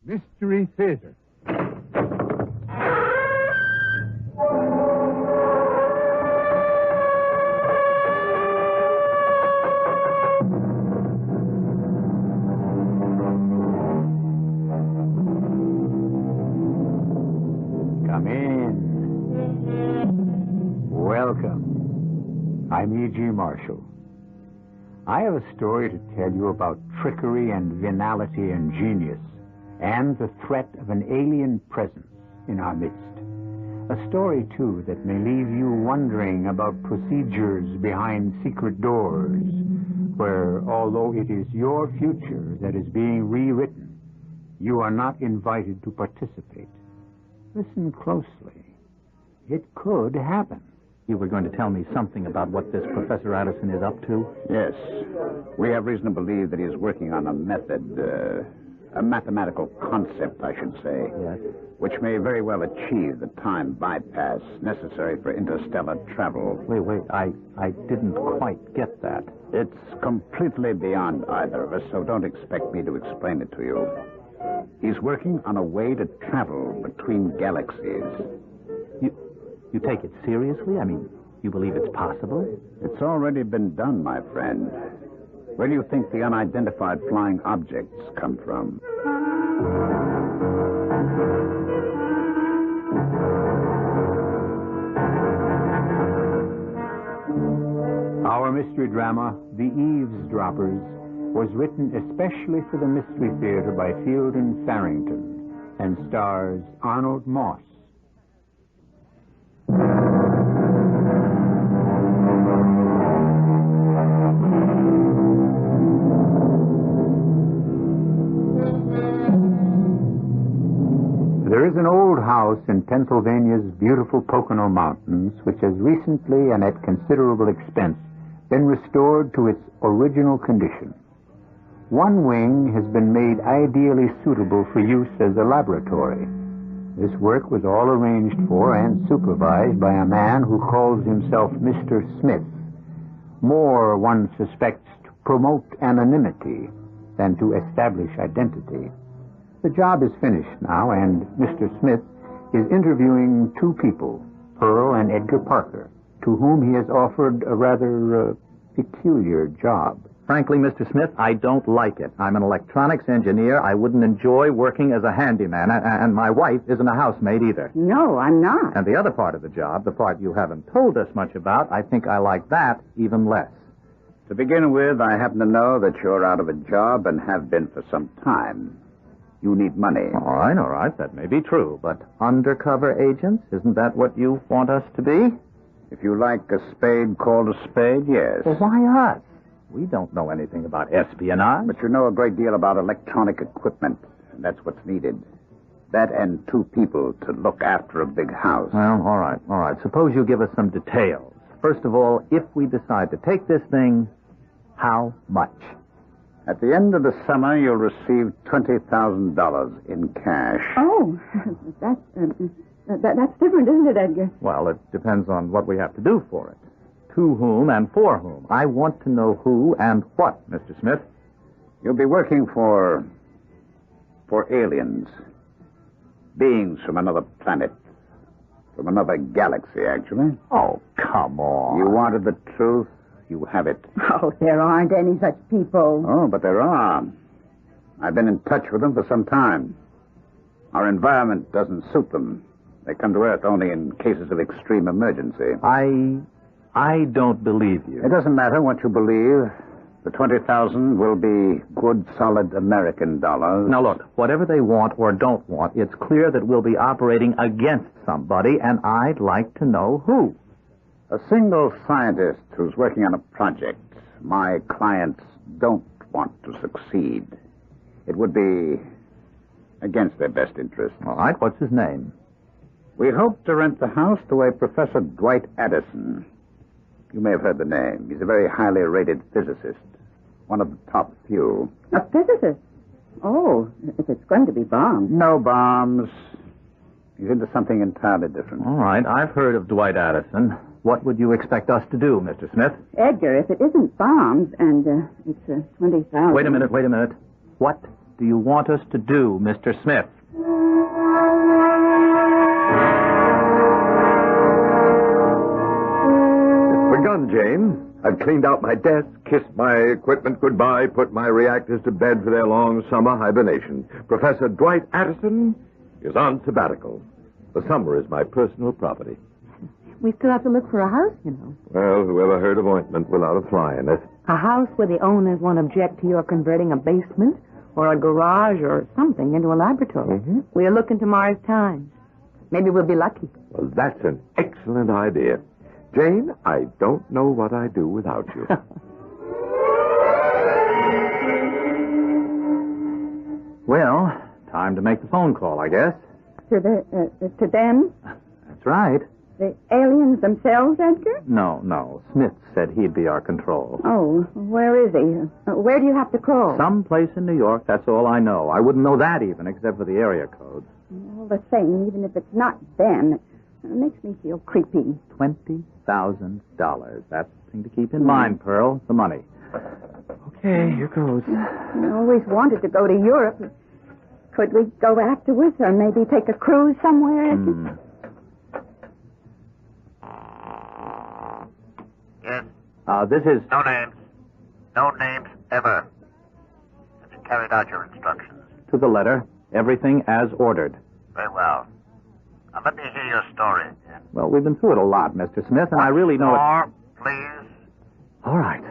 Mystery Theater. Come in. Welcome. I'm E.G. Marshall. I have a story to tell you about trickery and venality and genius, and the threat of an alien presence in our midst. A story, too, that may leave you wondering about procedures behind secret doors, where, although it is your future that is being rewritten, you are not invited to participate. Listen closely. It could happen. You were going to tell me something about what this Professor Addison is up to? Yes. We have reason to believe that he is working on a method, a mathematical concept, I should say. Yes. Which may very well achieve the time bypass necessary for interstellar travel. Wait. I didn't quite get that. It's completely beyond either of us, so don't expect me to explain it to you. He's working on a way to travel between galaxies. You take it seriously? I mean, you believe it's possible? It's already been done, my friend. Where do you think the unidentified flying objects come from? Our mystery drama, The Eavesdroppers, was written especially for the Mystery Theater by Field and Farrington and stars Arnold Moss. There is an old house in Pennsylvania's beautiful Pocono Mountains which has recently and at considerable expense been restored to its original condition. One wing has been made ideally suitable for use as a laboratory. This work was all arranged for and supervised by a man who calls himself Mr. Smith. More, one suspects, to promote anonymity than to establish identity. The job is finished now, and Mr. Smith is interviewing two people, Pearl and Edgar Parker, to whom he has offered a rather peculiar job. Frankly, Mr. Smith, I don't like it. I'm an electronics engineer. I wouldn't enjoy working as a handyman, and my wife isn't a housemaid either. No, I'm not. And the other part of the job, the part you haven't told us much about, I think I like that even less. To begin with, I happen to know that you're out of a job and have been for some time. You need money. All right. That may be true. But undercover agents, isn't that what you want us to be? If you like a spade called a spade, yes. Well, why us? We don't know anything about espionage. But you know a great deal about electronic equipment. And that's what's needed. That and two people to look after a big house. Well, all right. Suppose you give us some details. First of all, if we decide to take this thing, how much? At the end of the summer, you'll receive $20,000 in cash. Oh, that's different, isn't it, Edgar? Well, it depends on what we have to do for it. To whom and for whom. I want to know who and what, Mr. Smith. You'll be working for aliens. Beings from another planet. From another galaxy, actually. Oh, come on. You wanted the truth. You have it. Oh, there aren't any such people. Oh, but there are. I've been in touch with them for some time. Our environment doesn't suit them. They come to Earth only in cases of extreme emergency. I don't believe you. It doesn't matter what you believe. The $20,000 will be good, solid American dollars. Now, look, whatever they want or don't want, it's clear that we'll be operating against somebody, and I'd like to know who. A single scientist who's working on a project my clients don't want to succeed. It would be against their best interest. All right, what's his name? We hope to rent the house to a Professor Dwight Addison. You may have heard the name. He's a very highly rated physicist. One of the top few. A physicist? Oh, if it's going to be bombs. No bombs. He's into something entirely different. All right, I've heard of Dwight Addison. What would you expect us to do, Mr. Smith? Edgar, if it isn't bombs and it's 20,000... Wait a minute. What do you want us to do, Mr. Smith? It's begun, Jane. I've cleaned out my desk, kissed my equipment goodbye, put my reactors to bed for their long summer hibernation. Professor Dwight Addison is on sabbatical. The summer is my personal property. We still have to look for a house, you know. Well, whoever heard of ointment without a fly in it? A house where the owners won't object to your converting a basement or a garage or something into a laboratory. Mm-hmm. We'll look into Mars Times. Maybe we'll be lucky. Well, that's an excellent idea. Jane, I don't know what I'd do without you. Well, time to make the phone call, I guess. To them? That's right. The aliens themselves, Edgar? No. Smith said he'd be our control. Oh, where is he? Where do you have to call? Someplace in New York, that's all I know. I wouldn't know that even, except for the area codes. All the same, even if it's not them, it makes me feel creepy. $20,000. That's the thing to keep in mind, Pearl. The money. Okay, here goes. I always wanted to go to Europe. Could we go afterwards or maybe take a cruise somewhere? Yes. This is... No names. No names ever. Have you carried out your instructions? To the letter. Everything as ordered. Very well. Now let me hear your story again. Well, we've been through it a lot, Mr. Smith, and I really know it... More, please. All right.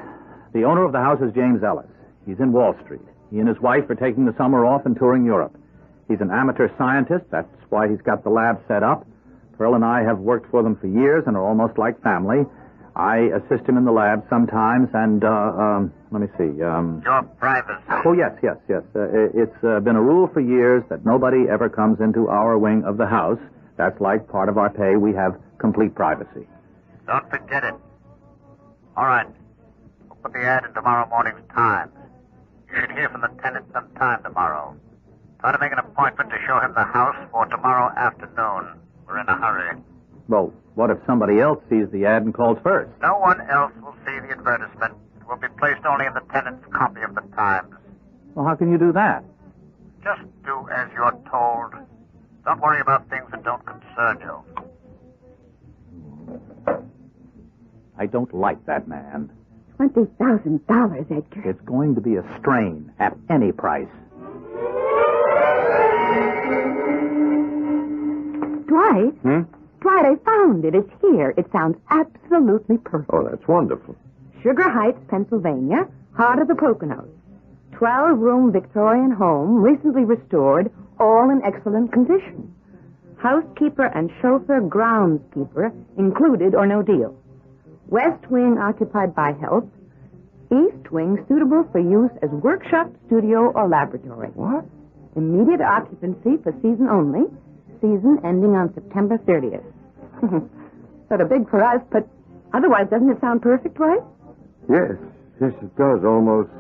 The owner of the house is James Ellis. He's in Wall Street. He and his wife are taking the summer off and touring Europe. He's an amateur scientist. That's why he's got the lab set up. Pearl and I have worked for them for years and are almost like family. I assist him in the lab sometimes, and, let me see, Your privacy. Oh, yes. It's been a rule for years that nobody ever comes into our wing of the house. That's like part of our pay. We have complete privacy. Don't forget it. All right. We'll put the ad in tomorrow morning's Times. You should hear from the tenant sometime tomorrow. Try to make an appointment to show him the house for tomorrow afternoon. We're in a hurry. Well, what if somebody else sees the ad and calls first? No one else will see the advertisement. It will be placed only in the tenant's copy of the Times. Well, how can you do that? Just do as you're told. Don't worry about things that don't concern you. I don't like that man. $20,000, Edgar. It's going to be a strain at any price. Dwight? Dwight, I found it. It's here. It sounds absolutely perfect. Oh, that's wonderful. Sugar Heights, Pennsylvania, heart of the Poconos. 12-room Victorian home, recently restored, all in excellent condition. Housekeeper and chauffeur groundskeeper included or no deal. West wing occupied by health. East wing suitable for use as workshop, studio, or laboratory. What? Immediate occupancy for season only. Season ending on September 30th. Sort of big for us, but otherwise doesn't it sound perfect, right? Yes, it does. Almost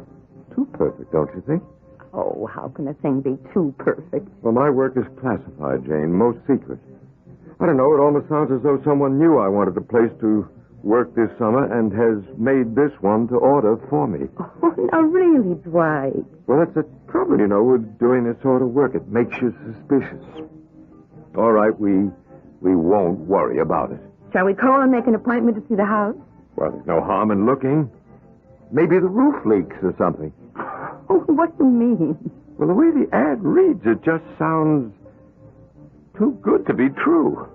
too perfect, don't you think? Oh, how can a thing be too perfect? Well, my work is classified, Jane, most secret. I don't know, it almost sounds as though someone knew I wanted a place to work this summer and has made this one to order for me. Oh, now really, Dwight. Well, that's the trouble, you know, with doing this sort of work. It makes you suspicious. All right, we won't worry about it. Shall we call and make an appointment to see the house? Well, there's no harm in looking. Maybe the roof leaks or something. Oh, what do you mean? Well, the way the ad reads, it just sounds too good to be true.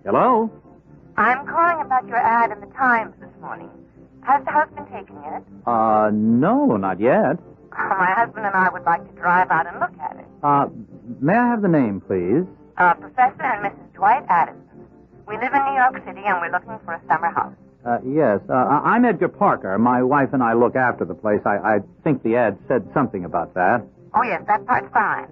Hello? I'm calling about your ad in the Times this morning. Has the house been taken yet? No, not yet. My husband and I would like to drive out and look at it. May I have the name, please? Professor and Mrs. Dwight Addison. We live in New York City and we're looking for a summer house. Yes. I'm Edgar Parker. My wife and I look after the place. I think the ad said something about that. Oh, yes, that part's fine.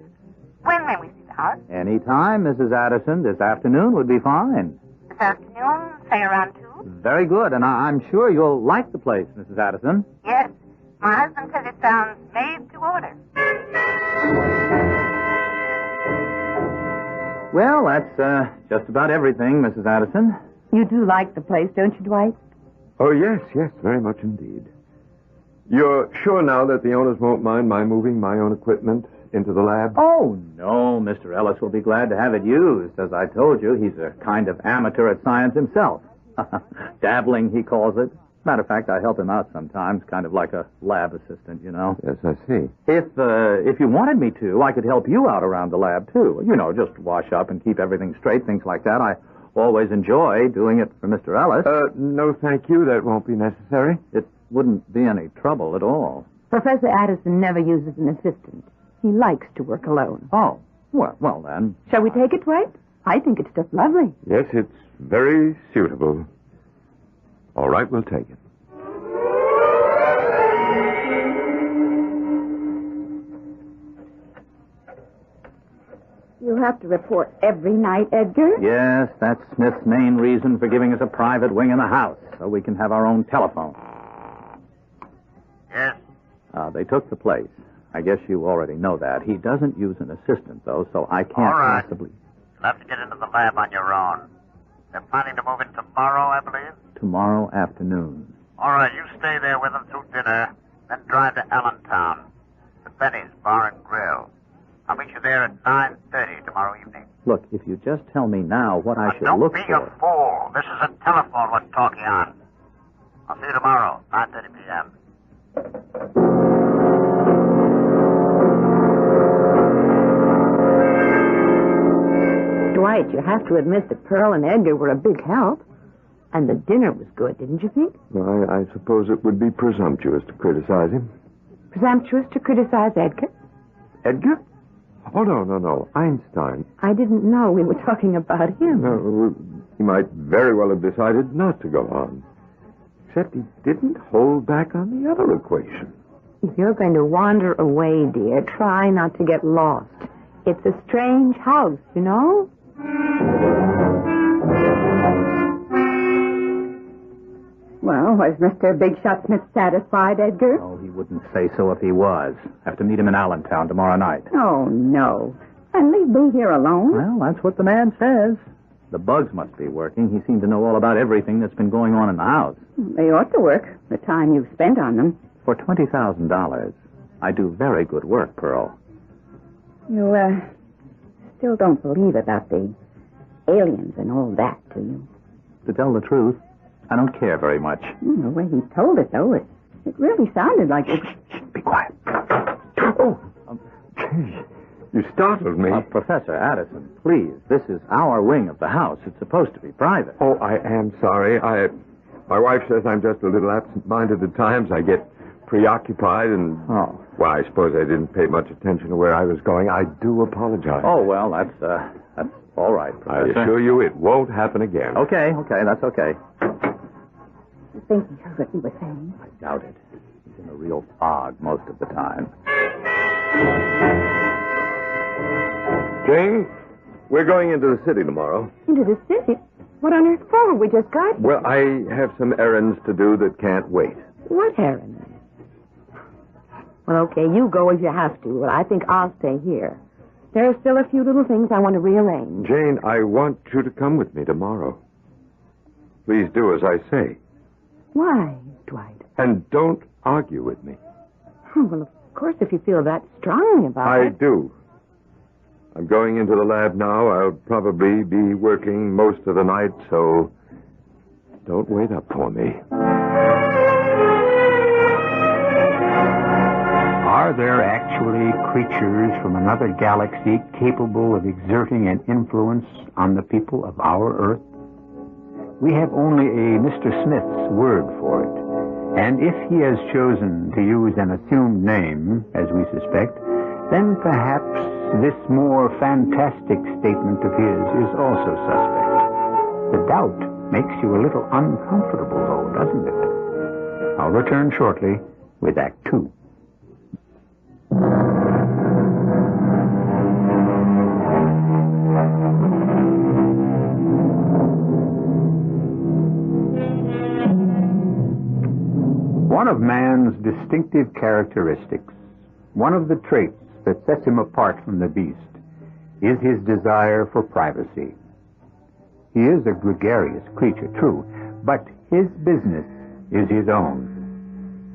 When may we see the house? Any time, Mrs. Addison. This afternoon would be fine. This afternoon, say around 2? Very good, and I'm sure you'll like the place, Mrs. Addison. Yes. My husband says it sounds made to order. Well, that's just about everything, Mrs. Addison. You do like the place, don't you, Dwight? Oh, yes, very much indeed. You're sure now that the owners won't mind my moving my own equipment into the lab? Oh, no. Mr. Ellis will be glad to have it used. As I told you, he's a kind of amateur at science himself. Dabbling, he calls it. Matter of fact, I help him out sometimes, kind of like a lab assistant, you know. Yes, I see. If you wanted me to, I could help you out around the lab, too. You know, just wash up and keep everything straight, things like that. I always enjoy doing it for Mr. Ellis. No, thank you. That won't be necessary. It wouldn't be any trouble at all. Professor Addison never uses an assistant. He likes to work alone. Oh, well then. Shall we take it, Dwight? I think it's just lovely. Yes, it's very suitable. All right, we'll take it. You have to report every night, Edgar? Yes, that's Smith's main reason for giving us a private wing in the house, so we can have our own telephone. Yes? They took the place. I guess you already know that. He doesn't use an assistant, though, so I can't All right. possibly... You'll have to get into the lab on your own. They're planning to move in tomorrow, I believe? Tomorrow afternoon. All right, you stay there with them through dinner, then drive to Allentown, to Benny's Bar and Grill. I'll meet you there at 9:30 tomorrow evening. Look, if you just tell me now what I should Don't look be for... a fool. This is a telephone we're talking on. I'll see you tomorrow, 9:30 p.m. Dwight, you have to admit that Pearl and Edgar were a big help. And the dinner was good, didn't you think? Well, I suppose it would be presumptuous to criticize him. Presumptuous to criticize Edgar? Edgar? Oh, no. Einstein. I didn't know we were talking about him. No, he might very well have decided not to go on. Except he didn't hold back on the other equation. If you're going to wander away, dear, try not to get lost. It's a strange house, you know? Well, was Mr. Big Shot Smith satisfied, Edgar? Oh, he wouldn't say so if he was. Have to meet him in Allentown tomorrow night. Oh, no. And leave me here alone? Well, that's what the man says. The bugs must be working. He seemed to know all about everything that's been going on in the house. They ought to work, the time you've spent on them. For $20,000, I do very good work, Pearl. You, still don't believe about the aliens and all that, do you? To tell the truth, I don't care very much. The way he told it, though, it really sounded like it. Shh, be quiet. Oh, gee, you startled me. Professor Addison, please. This is our wing of the house. It's supposed to be private. Oh, I am sorry. My wife says I'm just a little absent-minded at times. I get preoccupied and... Oh. Well, I suppose I didn't pay much attention to where I was going. I do apologize. Oh, well, that's all right, Professor. I assure you it won't happen again. Okay, that's okay. You think he heard what he was saying? I doubt it. He's in a real fog most of the time. Jane, we're going into the city tomorrow. Into the city? What on earth for? We just got here. Well, I have some errands to do that can't wait. What errands? Well, okay, you go if you have to, but I think I'll stay here. There are still a few little things I want to rearrange. Jane, I want you to come with me tomorrow. Please do as I say. Why, Dwight? And don't argue with me. Oh, well, of course, if you feel that strongly about it. I do. I'm going into the lab now. I'll probably be working most of the night, so don't wait up for me. Are there actually creatures from another galaxy capable of exerting an influence on the people of our Earth? We have only a Mr. Smith's word for it. And if he has chosen to use an assumed name, as we suspect, then perhaps this more fantastic statement of his is also suspect. The doubt makes you a little uncomfortable, though, doesn't it? I'll return shortly with Act 2. One of man's distinctive characteristics, one of the traits that sets him apart from the beast, is his desire for privacy. He is a gregarious creature, true, but his business is his own.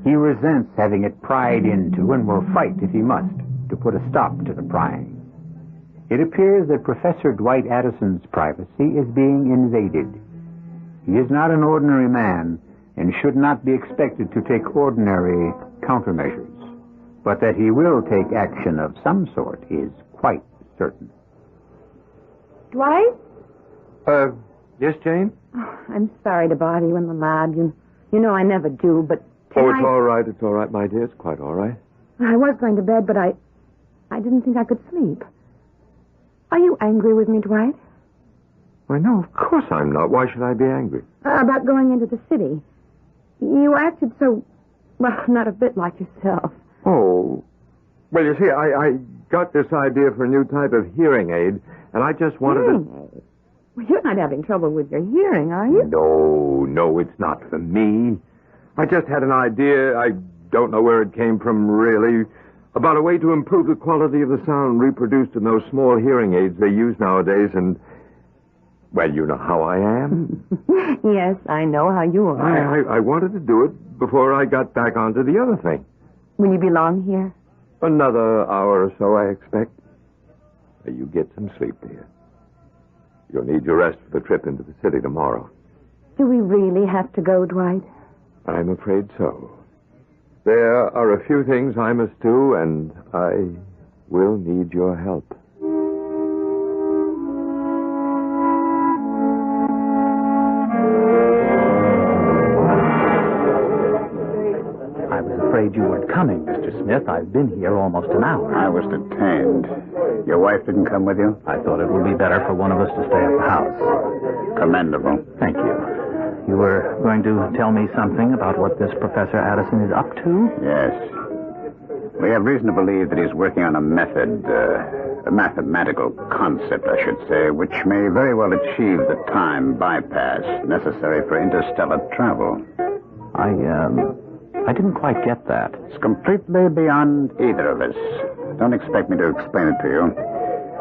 He resents having it pried into and will fight if he must to put a stop to the prying. It appears that Professor Dwight Addison's privacy is being invaded. He is not an ordinary man and should not be expected to take ordinary countermeasures. But that he will take action of some sort is quite certain. Dwight? Yes, Jane? Oh, I'm sorry to bother you in the lab. You know I never do, but Oh, tonight... it's all right, my dear. It's quite all right. I was going to bed, but I didn't think I could sleep. Are you angry with me, Dwight? Why, no, of course I'm not. Why should I be angry? About going into the city. You acted so, well, not a bit like yourself. Oh. Well, you see, I got this idea for a new type of hearing aid, and I just wanted Hearing aid? Well, you're not having trouble with your hearing, are you? No, it's not for me. I just had an idea. I don't know where it came from, really, about a way to improve the quality of the sound reproduced in those small hearing aids they use nowadays, and, well, you know how I am. Yes, I know how you are. I wanted to do it before I got back onto the other thing. Will you be long here? Another hour or so, I expect. You get some sleep, dear. You'll need your rest for the trip into the city tomorrow. Do we really have to go, Dwight? I'm afraid so. There are a few things I must do, and I will need your help. I was afraid you weren't coming, Mr. Smith. I've been here almost an hour. I was detained. Your wife didn't come with you? I thought it would be better for one of us to stay at the house. Commendable. Thank you. You were going to tell me something about what this Professor Addison is up to? Yes. We have reason to believe that he's working on a method, a mathematical concept, I should say, which may very well achieve the time bypass necessary for interstellar travel. I didn't quite get that. It's completely beyond either of us. Don't expect me to explain it to you.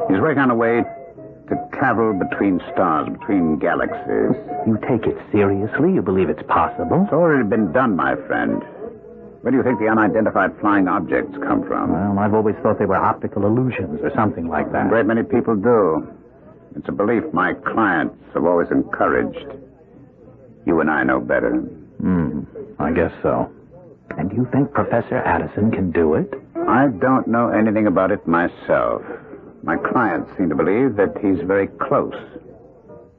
He's working on a way to travel between stars, between galaxies. You take it seriously? You believe it's possible? It's already been done, my friend. Where do you think the unidentified flying objects come from? Well, I've always thought they were optical illusions or something like that. A great many people do. It's a belief my clients have always encouraged. You and I know better. I guess so. And you think Professor Addison can do it? I don't know anything about it myself. My clients seem to believe that he's very close.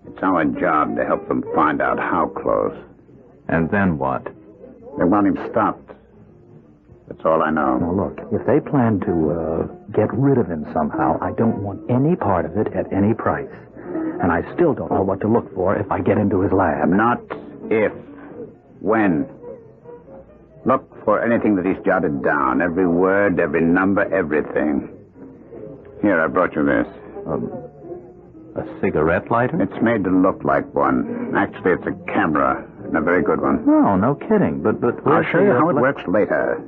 It's our job to help them find out how close. And then what? They want him stopped. That's all I know. Now, look, if they plan to get rid of him somehow, I don't want any part of it at any price. And I still don't know what to look for if I get into his lab. Not if. When. Look for anything that he's jotted down. Every word, every number, everything. Here, I brought you this. A cigarette lighter? It's made to look like one. Actually, it's a camera, and a very good one. Oh, no kidding. But I'll show you how it works later.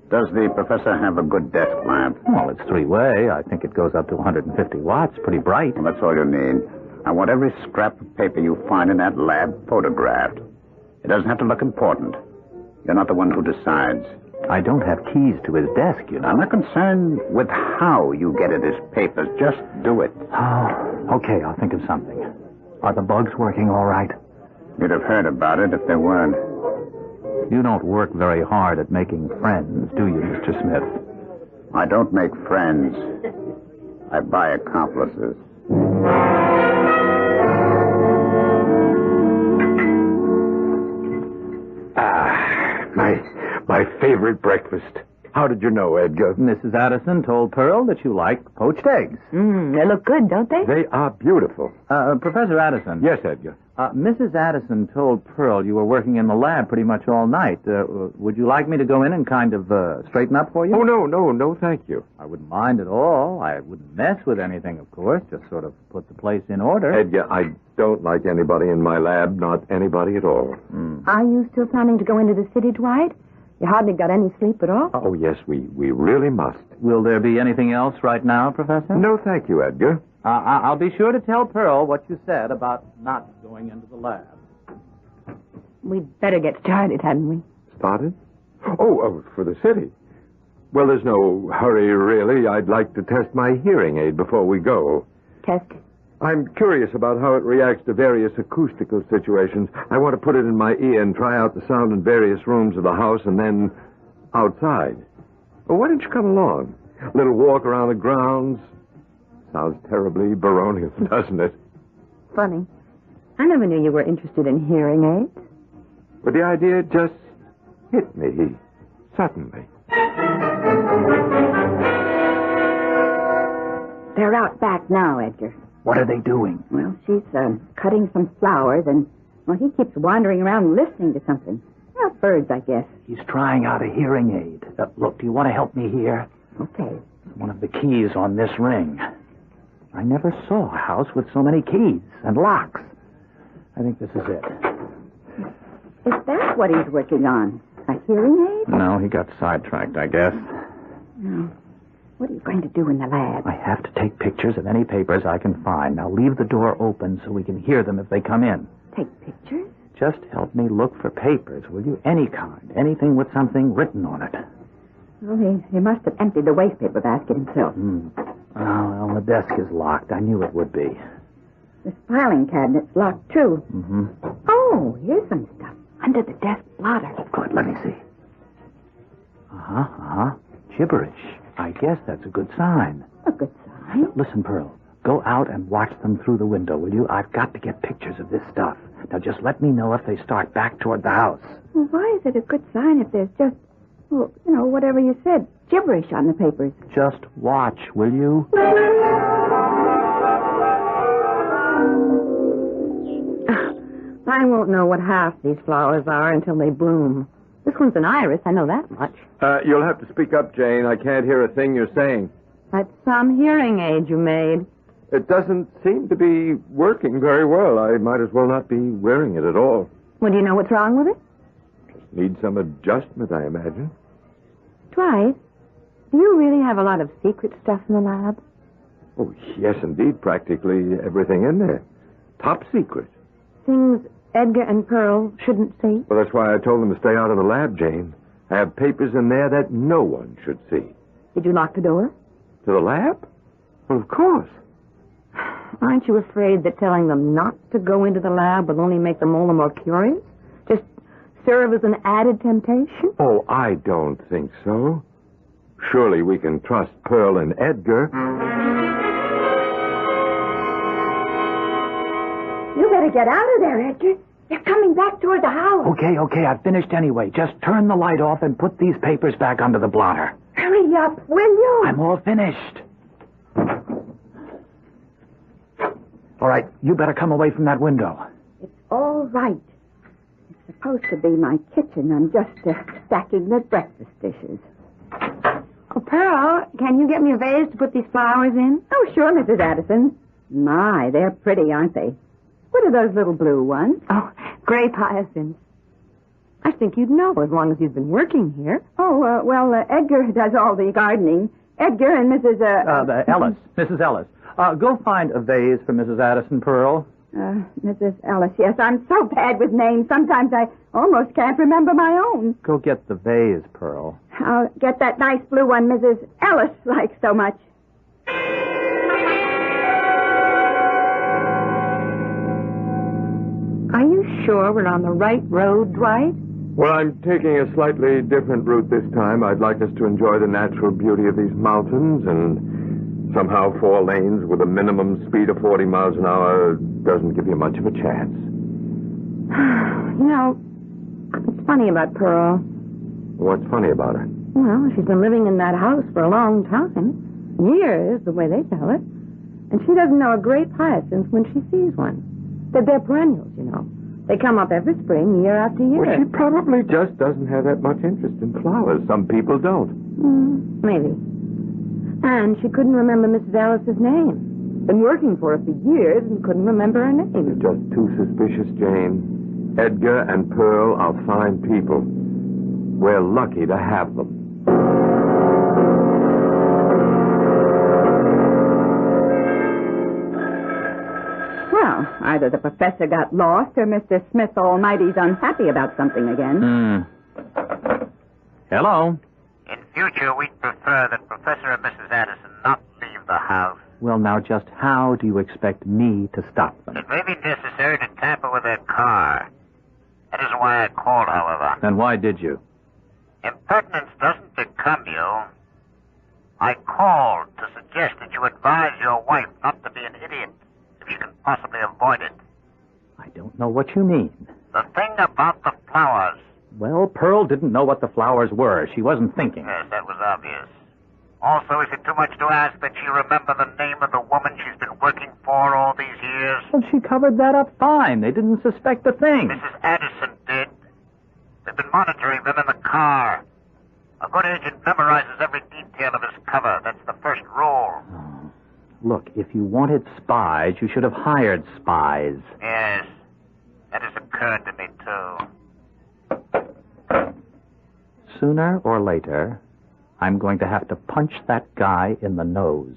Does the professor have a good desk lamp? Well, it's three-way. I think it goes up to 150 watts. Pretty bright. Well, that's all you need. I want every scrap of paper you find in that lab photographed. It doesn't have to look important. You're not the one who decides. I don't have keys to his desk, you know. I'm not concerned with how you get at his papers. Just do it. Oh, okay, I'll think of something. Are the bugs working all right? You'd have heard about it if they weren't. You don't work very hard at making friends, do you, Mr. Smith? I don't make friends. I buy accomplices. My favorite breakfast. How did you know, Edgar? Mrs. Addison told Pearl that you like poached eggs. They look good, don't they? They are beautiful. Professor Addison. Yes, Edgar. Mrs. Addison told Pearl you were working in the lab pretty much all night. Would you like me to go in and kind of straighten up for you? Oh, no, thank you. I wouldn't mind at all. I wouldn't mess with anything, of course. Just sort of put the place in order. Edgar, I don't like anybody in my lab, not anybody at all. Are you still planning to go into the city, Dwight? You hardly got any sleep at all. Oh, yes, we really must. Will there be anything else right now, Professor? No, thank you, Edgar. I'll be sure to tell Pearl what you said about not going into the lab. We'd better get started, hadn't we? Started? Oh, for the city. Well, there's no hurry, really. I'd like to test my hearing aid before we go. Test? I'm curious about how it reacts to various acoustical situations. I want to put it in my ear and try out the sound in various rooms of the house and then outside. Well, why don't you come along? A little walk around the grounds. Sounds terribly baronial, doesn't it? Funny. I never knew you were interested in hearing aids. But the idea just hit me suddenly. They're out back now, Edgar. What are they doing? Well, she's cutting some flowers, and, well, he keeps wandering around listening to something. Well, birds, I guess. He's trying out a hearing aid. Look, do you want to help me here? Okay. It's one of the keys on this ring. I never saw a house with so many keys and locks. I think this is it. Is that what he's working on? A hearing aid? No, he got sidetracked, I guess. No. What are you going to do in the lab? I have to take pictures of any papers I can find. Now, leave the door open so we can hear them if they come in. Take pictures? Just help me look for papers, will you? Any kind. Anything with something written on it. Well, he must have emptied the wastepaper basket himself. Oh, well, the desk is locked. I knew it would be. The filing cabinet's locked, too. Mm-hmm. Oh, here's some stuff. Under the desk blotter. Oh, good. Let me see. Gibberish. I guess that's a good sign. A good sign? Listen, Pearl. Go out and watch them through the window, will you? I've got to get pictures of this stuff. Now, just let me know if they start back toward the house. Well, why is it a good sign if there's just, well, whatever you said, gibberish on the papers? Just watch, will you? I won't know what half these flowers are until they bloom. This one's an iris, I know that much. You'll have to speak up, Jane. I can't hear a thing you're saying. That's some hearing aid you made. It doesn't seem to be working very well. I might as well not be wearing it at all. Well, do you know what's wrong with it? Just need some adjustment, I imagine. Dwight, do you really have a lot of secret stuff in the lab? Oh, yes, indeed. Practically everything in there. Top secret. Things Edgar and Pearl shouldn't see? Well, that's why I told them to stay out of the lab, Jane. I have papers in there that no one should see. Did you lock the door? To the lab? Well, of course. Aren't you afraid that telling them not to go into the lab will only make them all the more curious? Just serve as an added temptation? Oh, I don't think so. Surely we can trust Pearl and Edgar. You better get out of there, Edgar. They're coming back toward the house. Okay, I've finished anyway. Just turn the light off and put these papers back under the blotter. Hurry up, will you? I'm all finished. All right, you better come away from that window. It's all right. It's supposed to be my kitchen. I'm just stacking the breakfast dishes. Oh, Pearl, can you get me a vase to put these flowers in? Oh, sure, Mrs. Addison. My, they're pretty, aren't they? What are those little blue ones? Oh, grape hyacinths. I think you'd know as long as you've been working here. Oh, Edgar does all the gardening. Edgar and Mrs. Ellis. Mrs. Ellis. Go find a vase for Mrs. Addison, Pearl. Mrs. Ellis, yes. I'm so bad with names. Sometimes I almost can't remember my own. Go get the vase, Pearl. I'll get that nice blue one Mrs. Ellis likes so much. Are you sure we're on the right road, Dwight? Well, I'm taking a slightly different route this time. I'd like us to enjoy the natural beauty of these mountains, and somehow 4 lanes with a minimum speed of 40 miles an hour doesn't give you much of a chance. You know, it's funny about Pearl. What's funny about her? Well, she's been living in that house for a long time. Years, the way they tell it. And she doesn't know a grape hyacinth when she sees one. They're perennials, you know. They come up every spring, year after year. Well, she probably just doesn't have that much interest in flowers. Some people don't. Maybe. And she couldn't remember Mrs. Ellis's name. Been working for her for years and couldn't remember her name. You're just too suspicious, Jane. Edgar and Pearl are fine people. We're lucky to have them. Well, either the professor got lost or Mr. Smith Almighty's unhappy about something again. Hello? In future, we'd prefer that Professor and Mrs. Addison not leave the house. Well, now, just how do you expect me to stop them? It may be necessary to tamper with their car. That isn't why I called, however. Then why did you? Impertinence doesn't become you. I called to suggest that you advise your wife not to be an idiot if she can possibly avoid it. I don't know what you mean. The thing about the flowers. Well, Pearl didn't know what the flowers were. She wasn't thinking. Yes, that was obvious. Also, is it too much to ask that she remember the name of the woman she's been working for all these years? Well, she covered that up fine. They didn't suspect a thing. Mrs. Addison did. They've been monitoring them in the car. A good agent memorizes every detail of his cover. That's the first rule. Oh. Look, if you wanted spies, you should have hired spies. Yes, that has occurred to me, too. Sooner or later, I'm going to have to punch that guy in the nose.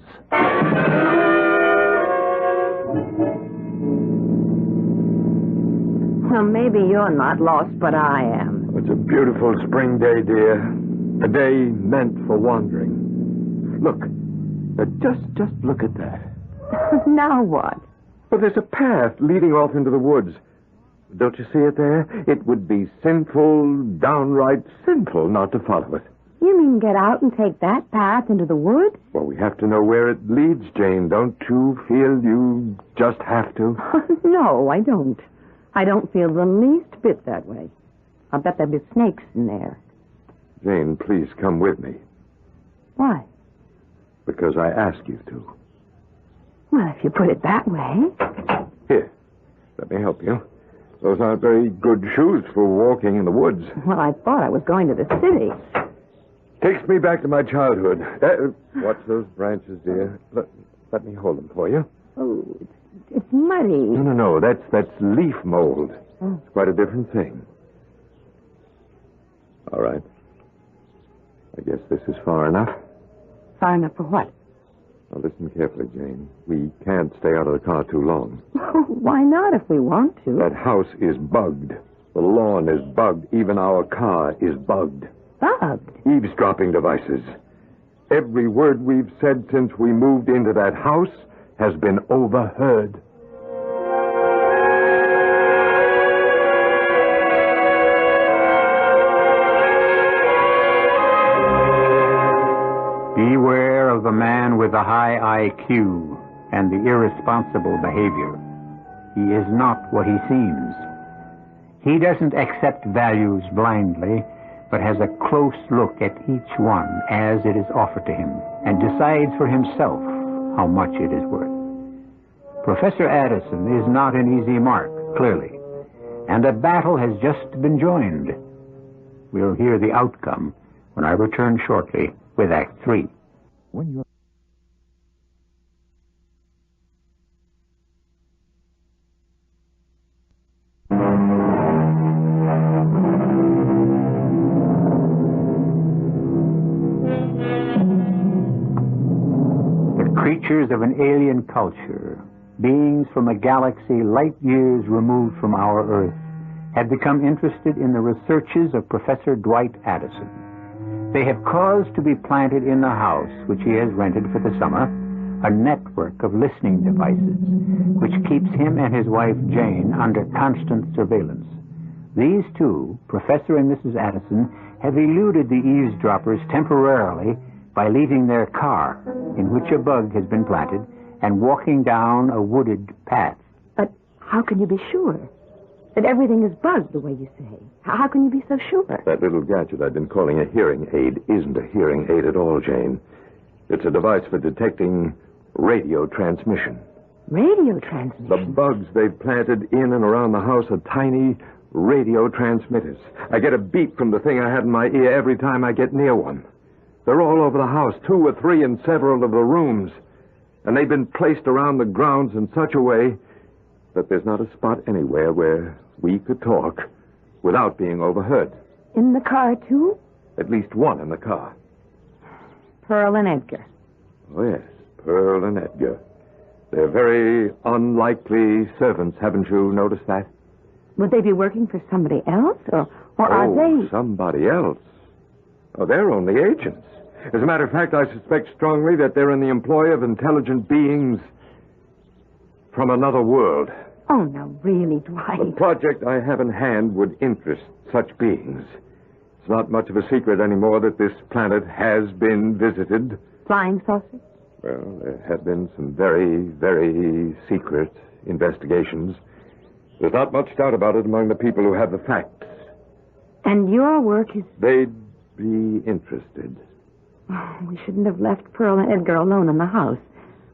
Well, maybe you're not lost, but I am. It's a beautiful spring day, dear. A day meant for wandering. Look. Just look at that. Now what? Well, there's a path leading off into the woods. Don't you see it there? It would be sinful, downright sinful not to follow it. You mean get out and take that path into the woods? Well, we have to know where it leads, Jane. Don't you feel you just have to? No, I don't. I don't feel the least bit that way. I'll bet there'll be snakes in there. Jane, please come with me. Why? Because I ask you to. Well, if you put it that way. Here, let me help you. Those aren't very good shoes for walking in the woods. Well, I thought I was going to the city. Takes me back to my childhood. Watch those branches, dear. Let me hold them for you. Oh, it's muddy. No. That's leaf mold. Oh. It's quite a different thing. All right. I guess this is far enough. Far enough for what? Now, listen carefully, Jane. We can't stay out of the car too long. Why not if we want to? That house is bugged. The lawn is bugged. Even our car is bugged. Bugged? Eavesdropping devices. Every word we've said since we moved into that house has been overheard. Beware of the man with the high IQ and the irresponsible behavior. He is not what he seems. He doesn't accept values blindly, but has a close look at each one as it is offered to him and decides for himself how much it is worth. Professor Addison is not an easy mark, clearly, and a battle has just been joined. We'll hear the outcome when I return shortly with Act 3. When you're... Creatures of an alien culture, beings from a galaxy light years removed from our Earth, had become interested in the researches of Professor Dwight Addison. They have caused to be planted in the house, which he has rented for the summer, a network of listening devices, which keeps him and his wife Jane under constant surveillance. These two, Professor and Mrs. Addison, have eluded the eavesdroppers temporarily by leaving their car, in which a bug has been planted, and walking down a wooded path. But how can you be sure that everything is bugged the way you say? How can you be so sure? That little gadget I've been calling a hearing aid isn't a hearing aid at all, Jane. It's a device for detecting radio transmission. Radio transmission? The bugs they've planted in and around the house are tiny radio transmitters. I get a beep from the thing I have in my ear every time I get near one. They're all over the house, 2 or 3 in several of the rooms. And they've been placed around the grounds in such a way that there's not a spot anywhere where we could talk without being overheard. In the car, too? At least one in the car. Pearl and Edgar. Oh, yes, Pearl and Edgar. They're very unlikely servants, haven't you noticed that? Would they be working for somebody else, or are they... somebody else? Oh, they're only agents. As a matter of fact, I suspect strongly that they're in the employ of intelligent beings from another world. Oh, no, really, Dwight. The project I have in hand would interest such beings. It's not much of a secret anymore that this planet has been visited. Flying saucers? Well, there have been some very, very secret investigations. There's not much doubt about it among the people who have the facts. And your work is... They'd be interested. Oh, we shouldn't have left Pearl and Edgar alone in the house.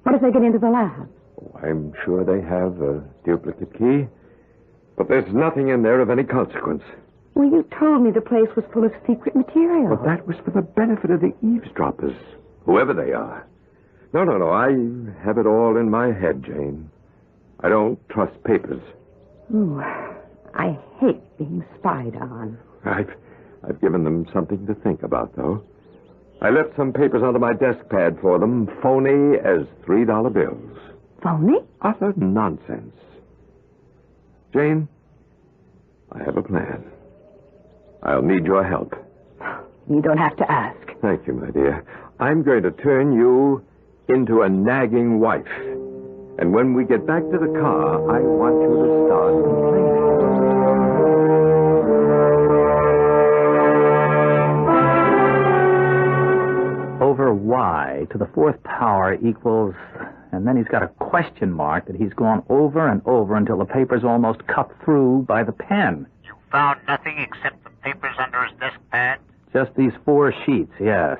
What if they get into the lab? Oh, I'm sure they have a duplicate key. But there's nothing in there of any consequence. Well, you told me the place was full of secret material. But that was for the benefit of the eavesdroppers, whoever they are. No. I have it all in my head, Jane. I don't trust papers. Ooh, I hate being spied on. I've given them something to think about, though. I left some papers under my desk pad for them, phony as $3 bills. Phony? Utter nonsense. Jane, I have a plan. I'll need your help. You don't have to ask. Thank you, my dear. I'm going to turn you into a nagging wife. And when we get back to the car, I want you to start complaining. Over y to the fourth power equals... And then he's got a question mark that he's gone over and over until the paper's almost cut through by the pen. You found nothing except the papers under his desk pad? Just these 4 sheets, yes.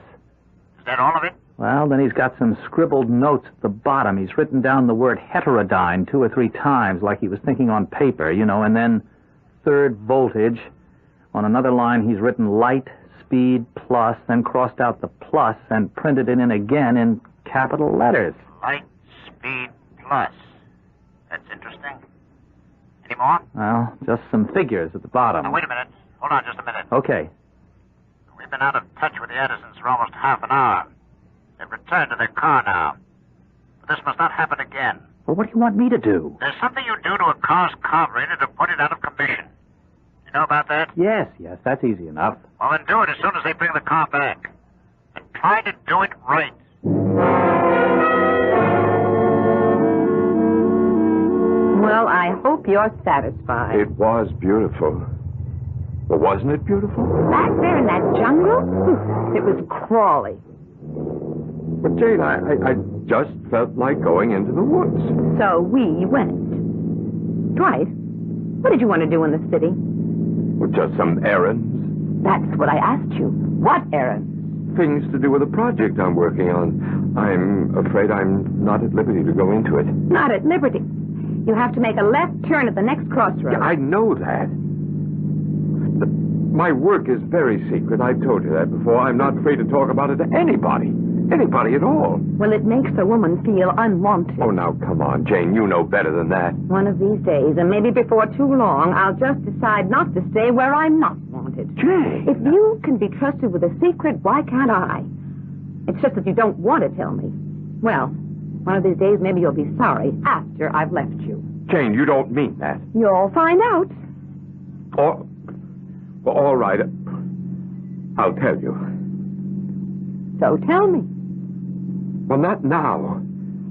Is that all of it? Well, then he's got some scribbled notes at the bottom. He's written down the word heterodyne 2 or 3 times like he was thinking on paper, and then third voltage. On another line, he's written light, speed, plus, then crossed out the plus and printed it in again in capital letters. Light, speed, plus. That's interesting. Any more? Well, just some figures at the bottom. Now, wait a minute. Hold on just a minute. Okay. We've been out of touch with the Addisons for almost half an hour. They've returned to their car now. But this must not happen again. Well, what do you want me to do? There's something you do to a car's carburetor to put it out of commission. You know about that? Yes, that's easy enough. Well, then do it as soon as they bring the car back. And try to do it right. Well, I hope you're satisfied. It was beautiful. Well, wasn't it beautiful? Back there in that jungle? It was crawly. But, Jane, I just felt like going into the woods. So we went. Dwight, what did you want to do in the city? Well, just some errands. That's what I asked you. What errands? Things to do with a project I'm working on. I'm afraid I'm not at liberty to go into it. Not at liberty. You have to make a left turn at the next crossroads. Yeah, I know that. My work is very secret. I've told you that before. I'm not free to talk about it to anybody. Anybody at all. Well, it makes a woman feel unwanted. Oh, now, come on, Jane. You know better than that. One of these days, and maybe before too long, I'll just decide not to stay where I'm not wanted. Jane! If you can be trusted with a secret, why can't I? It's just that you don't want to tell me. Well, one of these days, maybe you'll be sorry after I've left you. Jane, you don't mean that. You'll find out. Oh, well, all right. I'll tell you. So tell me. Well, not now.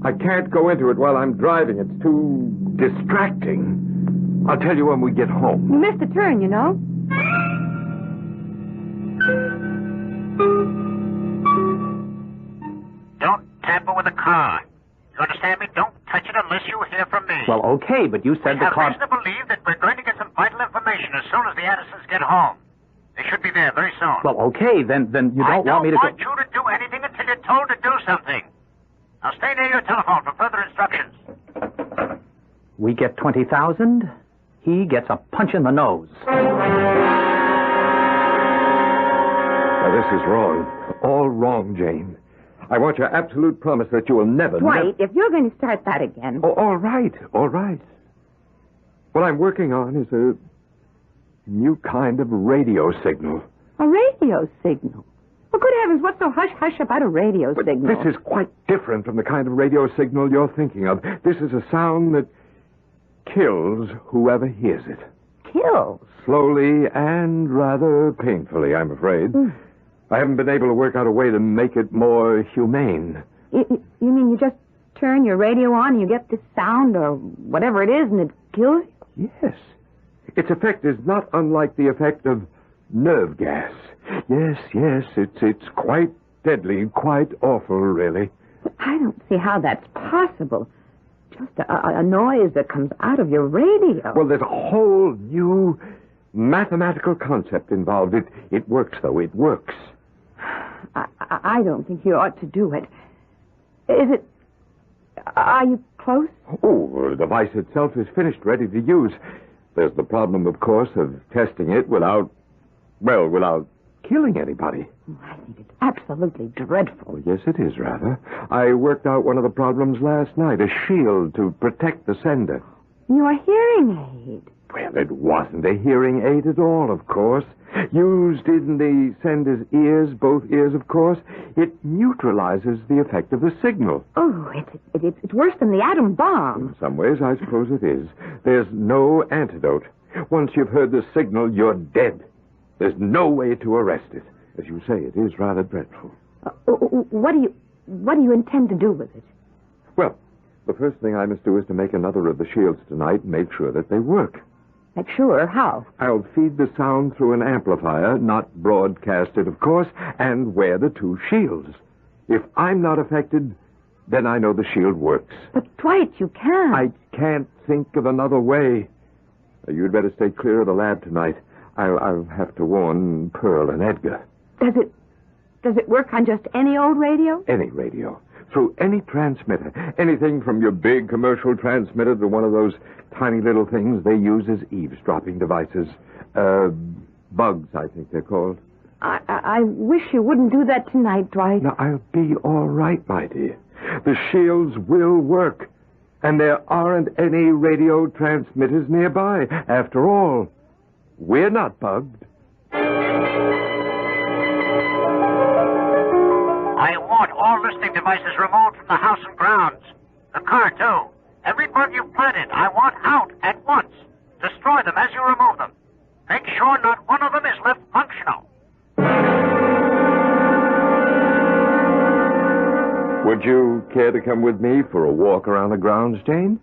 I can't go into it while I'm driving. It's too distracting. I'll tell you when we get home. You missed a turn, you know. Don't tamper with the car. You understand me? Don't touch it unless you hear from me. Well, okay, but you said we the have car... reason to believe that we're going to get some vital information as soon as the Addisons get home. They should be there very soon. Well, okay, then you don't want me to... I don't want you to do anything until you're told to do something. Now stay near your telephone for further instructions. We get 20,000. He gets a punch in the nose. Now, this is wrong. All wrong, Jane. I want your absolute promise that you will never... Dwight, if you're going to start that again... Oh, all right. What I'm working on is New kind of radio signal. A radio signal? Well, good heavens, what's so hush-hush about a radio But signal? this is quite different from the kind of radio signal you're thinking of. This is a sound that kills whoever hears it. Kills? Slowly and rather painfully, I'm afraid. I haven't been able to work out a way to make it more humane. You mean you just turn your radio on and you get this sound or whatever it is and it kills you? Yes. Its effect is not unlike the effect of nerve gas. Yes, it's quite deadly, quite awful, really. But I don't see how that's possible. Just a noise that comes out of your radio. Well, there's a whole new mathematical concept involved. It works, though. It works. I don't think you ought to do it. Is it... Are you close? Oh, the device itself is finished, ready to use. There's the problem, of course, of testing it without killing anybody. I think it's absolutely dreadful. Oh, yes, it is, rather. I worked out one of the problems last night, a shield to protect the sender. Your hearing aid. Well, it wasn't a hearing aid at all, of course. Used in the sender's ears, both ears, of course, it neutralizes the effect of the signal. Oh, it's worse than the atom bomb. In some ways, I suppose it is. There's no antidote. Once you've heard the signal, you're dead. There's no way to arrest it. As you say, it is rather dreadful. What do you intend to do with it? Well, the first thing I must do is to make another of the shields tonight and make sure that they work. Make sure? How? I'll feed the sound through an amplifier, not broadcast it, of course, and wear the two shields. If I'm not affected, then I know the shield works. But, Dwight, you can't. I can't think of another way. You'd better stay clear of the lab tonight. I'll have to warn Pearl and Edgar. Does it work on just any old radio? Any radio. Through any transmitter. Anything from your big commercial transmitter to one of those tiny little things they use as eavesdropping devices. Bugs, I think they're called. I wish you wouldn't do that tonight, Dwight. Now, I'll be all right, my dear. The shields will work. And there aren't any radio transmitters nearby. After all, we're not bugged. I want all listening devices removed from the house and grounds. The car, too. Every bug you've planted, I want out at once. Destroy them as you remove them. Make sure not one of them is left functional. Would you care to come with me for a walk around the grounds, Jane?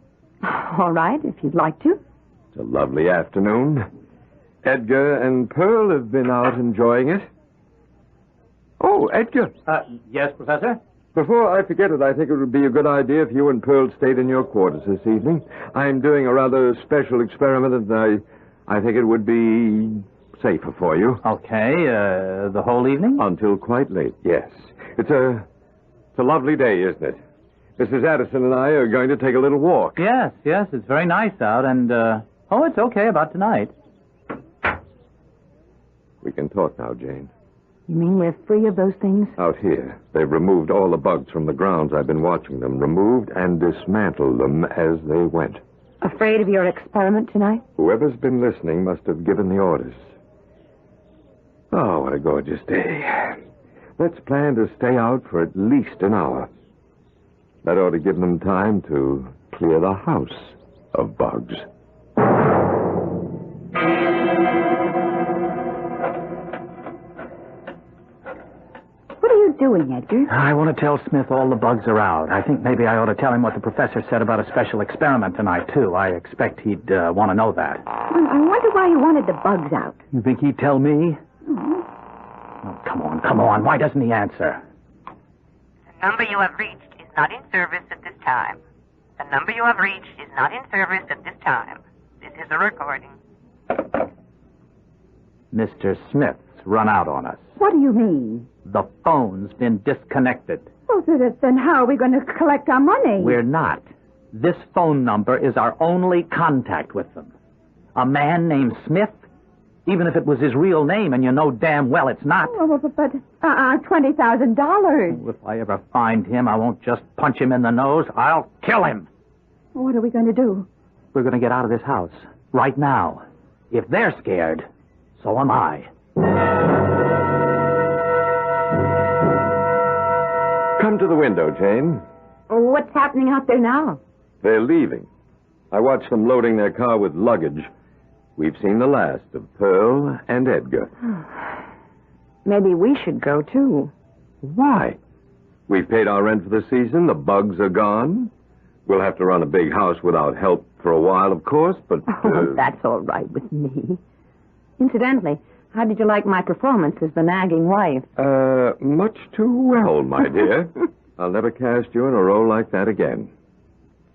All right, if you'd like to. It's a lovely afternoon. Edgar and Pearl have been out enjoying it. Oh, Edgar. Yes, Professor? Before I forget it, I think it would be a good idea if you and Pearl stayed in your quarters this evening. I'm doing a rather special experiment, and I think it would be safer for you. Okay, the whole evening? Until quite late, yes. It's a lovely day, isn't it? Mrs. Addison and I are going to take a little walk. Yes, it's very nice out, and, it's okay about tonight. We can talk now, Jane. You mean we're free of those things? Out here, they've removed all the bugs from the grounds. I've been watching them. Removed and dismantled them as they went. Afraid of your experiment tonight? Whoever's been listening must have given the orders. Oh, what a gorgeous day. Let's plan to stay out for at least an hour. That ought to give them time to clear the house of bugs. What are you doing, Edgar? I want to tell Smith all the bugs are out. I think maybe I ought to tell him what the professor said about a special experiment tonight, too. I expect he'd want to know that. Well, I wonder why you wanted the bugs out. You think he'd tell me? Mm-hmm. Oh, come on. Why doesn't he answer? The number you have reached is not in service at this time. The number you have reached is not in service at this time. This is a recording. Mr. Smith's run out on us. What do you mean? The phone's been disconnected. Oh, then how are we going to collect our money? We're not. This phone number is our only contact with them. A man named Smith? Even if it was his real name, and you know damn well it's not. Oh, but $20,000. If I ever find him, I won't just punch him in the nose. I'll kill him. What are we going to do? We're going to get out of this house. Right now. If they're scared, so am I. Come to the window, Jane. What's happening out there now? They're leaving. I watched them loading their car with luggage. We've seen the last of Pearl and Edgar. Maybe we should go, too. Why? We've paid our rent for the season. The bugs are gone. We'll have to run a big house without help for a while, of course, but... Oh, that's all right with me. Incidentally, how did you like my performance as the nagging wife? Much too well, my dear. I'll never cast you in a role like that again.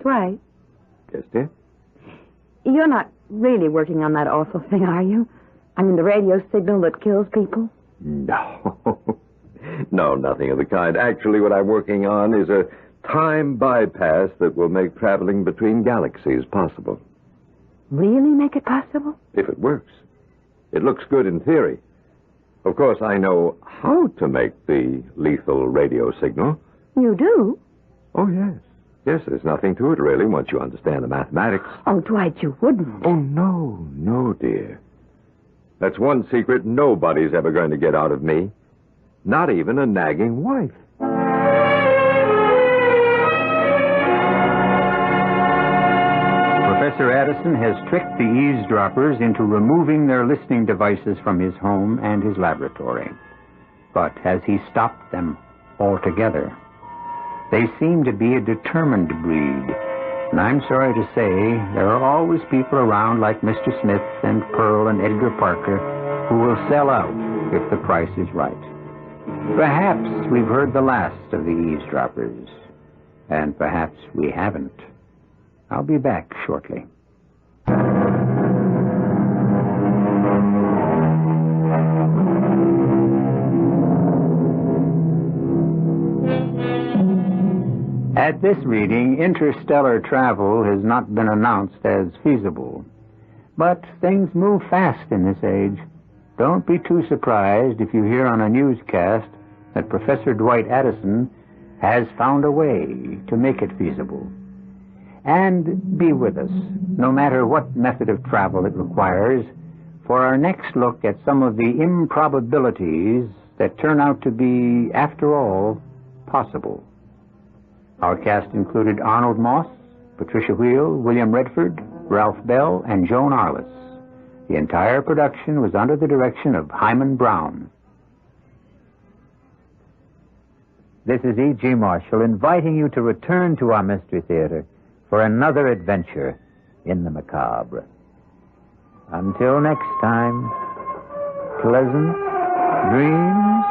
Dwight? Yes, dear? You're not really working on that awful thing, are you? I mean, the radio signal that kills people? No. No, nothing of the kind. Actually, what I'm working on is a time bypass that will make traveling between galaxies possible. Really make it possible? If it works. It looks good in theory. Of course, I know how to make the lethal radio signal. You do? Oh, yes. Yes, there's nothing to it, really, once you understand the mathematics. Oh, Dwight, you wouldn't. Oh, no, dear. That's one secret nobody's ever going to get out of me. Not even a nagging wife. Professor Addison has tricked the eavesdroppers into removing their listening devices from his home and his laboratory. But has he stopped them altogether? They seem to be a determined breed. And I'm sorry to say, there are always people around like Mr. Smith and Pearl and Edgar Parker who will sell out if the price is right. Perhaps we've heard the last of the eavesdroppers. And perhaps we haven't. I'll be back shortly. At this reading, interstellar travel has not been announced as feasible. But things move fast in this age. Don't be too surprised if you hear on a newscast that Professor Dwight Addison has found a way to make it feasible. And be with us, no matter what method of travel it requires, for our next look at some of the improbabilities that turn out to be, after all, possible. Our cast included Arnold Moss, Patricia Wheel, William Redford, Ralph Bell, and Joan Arliss. The entire production was under the direction of Himan Brown. This is E.G. Marshall inviting you to return to our Mystery Theater for another adventure in the macabre. Until next time, pleasant dreams.